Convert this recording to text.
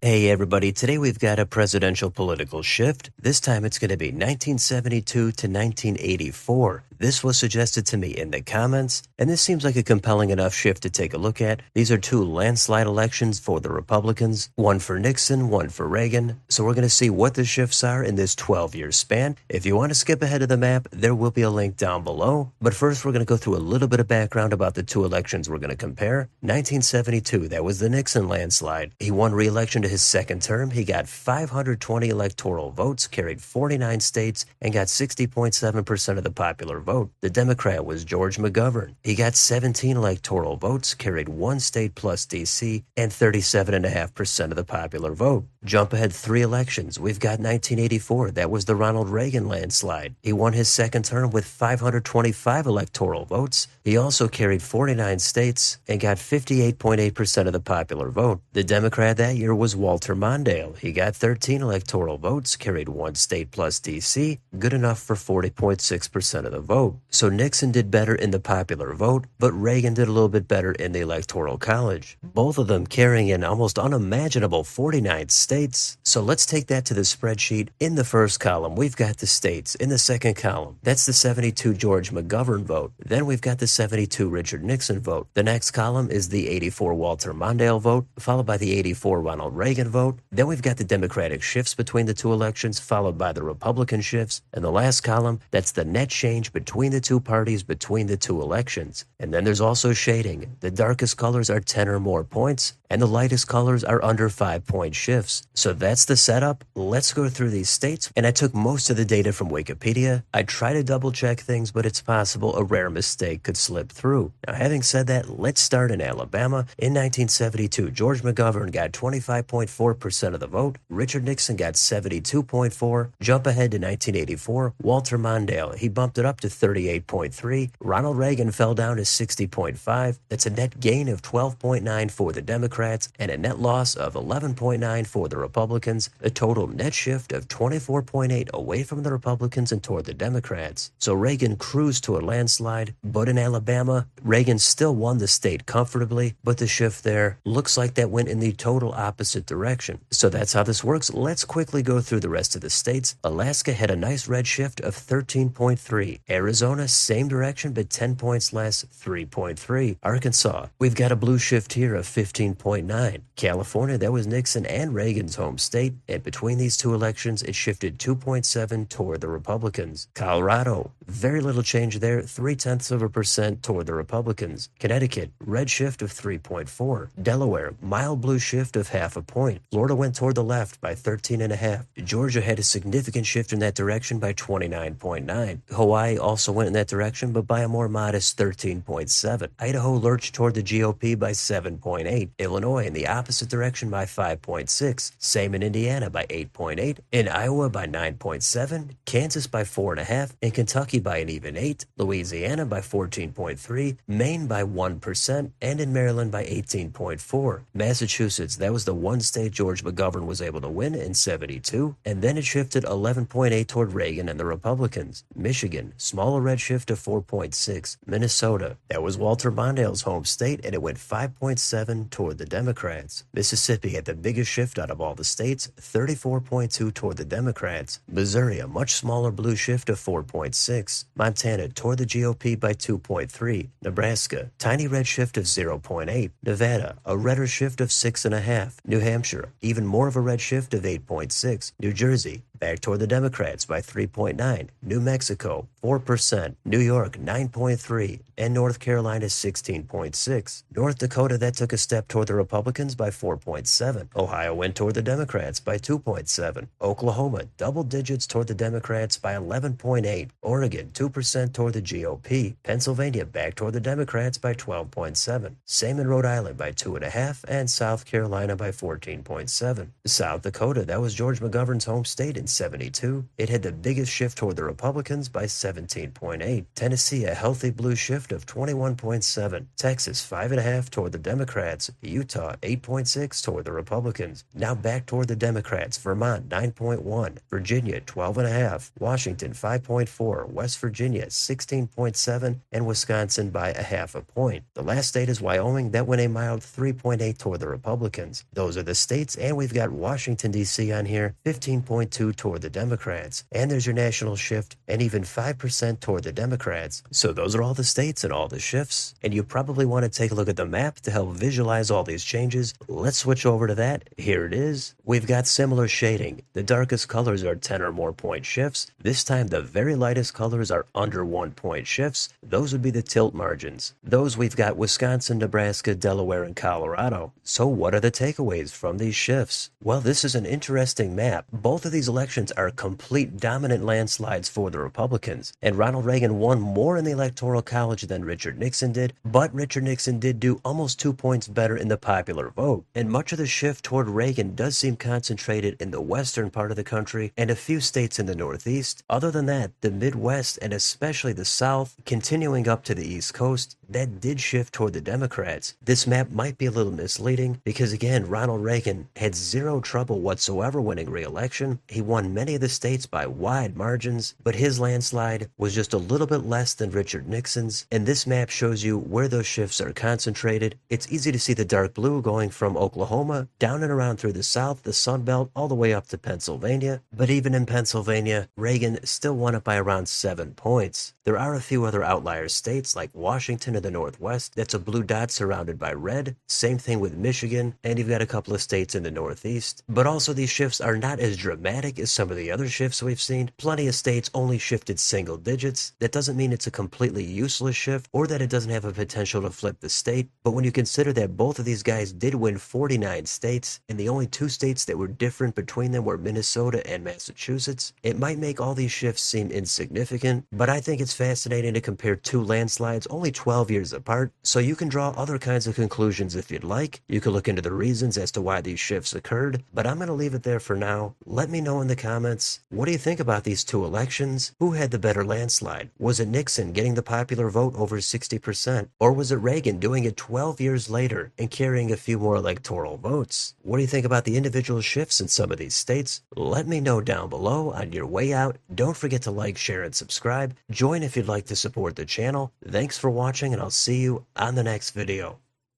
Hey everybody, today we've got a presidential political shift. This time it's going to be 1972 to 1984. This was suggested to me in the comments, and this seems like a compelling enough shift to take a look at. These are two landslide elections for the Republicans, one for Nixon, one for Reagan. So we're going to see what the shifts are in this 12-year span. If you want to skip ahead of the map, there will be a link down below. But first, we're going to go through a little bit of background about the two elections we're going to compare. 1972, that was the Nixon landslide. He won re-election to his second term. He got 520 electoral votes, carried 49 states, and got 60.7% of the popular vote. The Democrat was George McGovern. He got 17 electoral votes, carried one state plus D.C., and 37.5% of the popular vote. Jump ahead 3 elections. We've got 1984. That was the Ronald Reagan landslide. He won his second term with 525 electoral votes. He also carried 49 states and got 58.8% of the popular vote. The Democrat that year was Walter Mondale. He got 13 electoral votes, carried one state plus D.C., good enough for 40.6% of the vote. So Nixon did better in the popular vote, but Reagan did a little bit better in the Electoral College. Both of them carrying an almost unimaginable 49 states. So let's take that to the spreadsheet. In the first column, we've got the states. In the second column, that's the 72 George McGovern vote. Then we've got the 72 Richard Nixon vote. The next column is the 84 Walter Mondale vote, followed by the 84 Ronald Reagan vote. Then we've got the Democratic shifts between the two elections, followed by the Republican shifts. And the last column, that's the net change between the two parties between the two elections. And then there's also shading. The darkest colors are 10 or more points, and the lightest colors are under 5-point shifts. So that's the setup. Let's go through these states, and I took most of the data from Wikipedia. I try to double check things, but it's possible a rare mistake could slip through. Now, having said that, let's start in Alabama. In 1972, George McGovern got 25.4% of the vote. Richard Nixon got 72.4%. Jump ahead to 1984, Walter Mondale, he bumped it up to 38.3%. Ronald Reagan fell down to 60.5%. That's a net gain of 12.9% for the Democrats and a net loss of 11.9% for the Republicans, a total net shift of 24.8% away from the Republicans and toward the Democrats. So Reagan cruised to a landslide, but in Alabama, Reagan still won the state comfortably, but the shift there looks like that went in the total opposite direction. So that's how this works. Let's quickly go through the rest of the states. Alaska had a nice red shift of 13.3%. Arizona, same direction, but 10 points less, 3.3%. Arkansas, we've got a blue shift here of 15.9%. California, that was Nixon and Reagan's home state, and between these two elections, it shifted 2.7% toward the Republicans. Colorado, very little change there, 0.3% toward the Republicans. Connecticut, red shift of 3.4%. Delaware, mild blue shift of 0.5 point. Florida went toward the left by 13.5%. Georgia had a significant shift in that direction by 29.9%. Hawaii also went in that direction, but by a more modest 13.7%. Idaho lurched toward the GOP by 7.8%. Illinois in the opposite direction by 5.6%. Same in Indiana by 8.8%. In Iowa by 9.7%. Kansas by 4.5%. In Kentucky by an even 8%. Louisiana by 14.3%. Maine by 1%. And in Maryland by 18.4%. Massachusetts, that was the one state George McGovern was able to win in 72. And then it shifted 11.8% toward Reagan and the Republicans. Michigan, smaller red shift of 4.6%. Minnesota, that was Walter Mondale's home state, and it went 5.7% toward the Democrats. Mississippi had the biggest shift out of all the states, 34.2% toward the Democrats. Missouri, a much smaller blue shift of 4.6%. Montana toward the GOP by 2.3%. Nebraska, tiny red shift of 0.8%. Nevada, a redder shift of 6.5%. New Hampshire, even more of a red shift of 8.6%. New Jersey, back toward the Democrats by 3.9%. New Mexico, 4%. New York, 9.3%. And North Carolina, 16.6%. North Dakota, that took a step toward the Republicans by 4.7%. Ohio went toward the Democrats by 2.7%. Oklahoma, double digits toward the Democrats by 11.8%. Oregon, 2% toward the GOP. Pennsylvania, back toward the Democrats by 12.7%. Same in Rhode Island by 2.5%. And South Carolina by 14.7%. South Dakota, that was George McGovern's home state in 1972, it had the biggest shift toward the Republicans by 17.8. Tennessee, a healthy blue shift of 21.7. Texas, 5.5 toward the Democrats. Utah, 8.6 toward the Republicans. Now back toward the Democrats. Vermont, 9.1. Virginia, 12.5. Washington, 5.4. West Virginia, 16.7. And Wisconsin by a half a point. The last state is Wyoming. That went a mild 3.8 toward the Republicans. Those are the states, and we've got Washington, D.C. on here, 15.2 toward the Democrats. And there's your national shift, and even 5% toward the Democrats. So those are all the states and all the shifts. And you probably want to take a look at the map to help visualize all these changes. Let's switch over to that. Here it is. We've got similar shading. The darkest colors are 10 or more point shifts. This time the very lightest colors are under 1 point shifts. Those would be the tilt margins. Those we've got Wisconsin, Nebraska, Delaware, and Colorado. So what are the takeaways from these shifts? Well, this is an interesting map. Both of these elections are complete dominant landslides for the Republicans, and Ronald Reagan won more in the Electoral College than Richard Nixon did, but Richard Nixon did do almost 2 points better in the popular vote. And much of the shift toward Reagan does seem concentrated in the western part of the country and a few states in the Northeast. Other than that, the Midwest and especially the South, continuing up to the East Coast, that did shift toward the Democrats. This map might be a little misleading because, again, Ronald Reagan had zero trouble whatsoever winning re-election. He won many of the states by wide margins, but his landslide was just a little bit less than Richard Nixon's, and this map shows you where those shifts are concentrated. It's easy to see the dark blue going from Oklahoma down and around through the South, the Sun Belt, all the way up to Pennsylvania. But even in Pennsylvania, Reagan still won it by around 7 points. There are a few other outlier states like Washington in the Northwest. That's a blue dot surrounded by red. Same thing with Michigan, and you've got a couple of states in the Northeast. But also these shifts are not as dramatic as some of the other shifts we've seen. Plenty of states only shifted single digits. That doesn't mean it's a completely useless shift or that it doesn't have a potential to flip the state. But when you consider that both of these guys did win 49 states, and the only 2 states that were different between them were Minnesota and Massachusetts, it might make all these shifts seem insignificant. But I think it's fascinating to compare 2 landslides only 12 years apart, so you can draw other kinds of conclusions if you'd like. You can look into the reasons as to why these shifts occurred, but I'm going to leave it there for now. Let me know in the comments, what do you think about these 2 elections? Who had the better landslide? Was it Nixon getting the popular vote over 60%? Or was it Reagan doing it 12 years later and carrying a few more electoral votes? What do you think about the individual shifts in some of these states? Let me know down below on your way out. Don't forget to like, share, and subscribe. Join if you'd like to support the channel. Thanks for watching, and I'll see you on the next video.